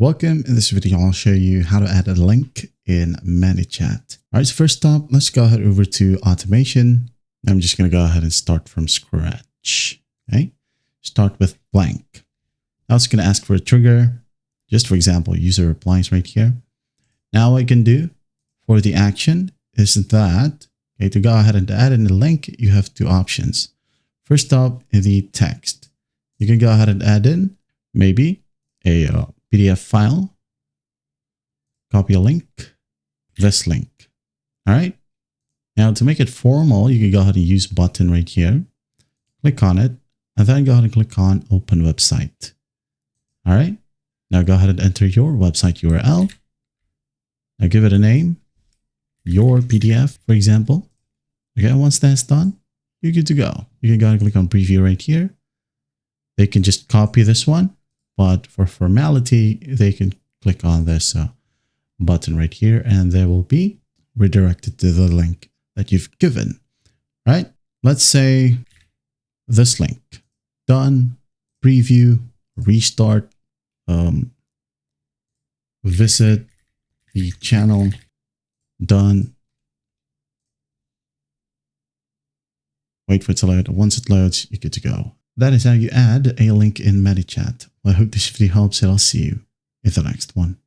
Welcome. In this video, I'll show you how to add a link in ManyChat. All right, so first up, let's go ahead over to automation. I'm just going to go ahead and start from scratch. Okay, start with blank. Now it's going to ask for a trigger. Just for example, user applies right here. Now what I can do for the action is that, okay, to go ahead and add in a link, you have two options. First up, in the text, you can go ahead and add in maybe a PDF file, copy a link, this link. All right. Now to make it formal, you can go ahead and use button right here, click on it, and then go ahead and click on open website. All right. Now go ahead and enter your website URL. Now give it a name, your PDF, for example. Okay. Once that's done, you're good to go. You can go ahead and click on preview right here. They can just copy this one, but for formality, they can click on this button right here and they will be redirected to the link that you've given, right? Let's say this link, done, preview, restart, visit the channel, done. Wait for it to load. Once it loads, you're good to go. That is how you add a link in ManyChat. Well, I hope this video helps and I'll see you in the next one.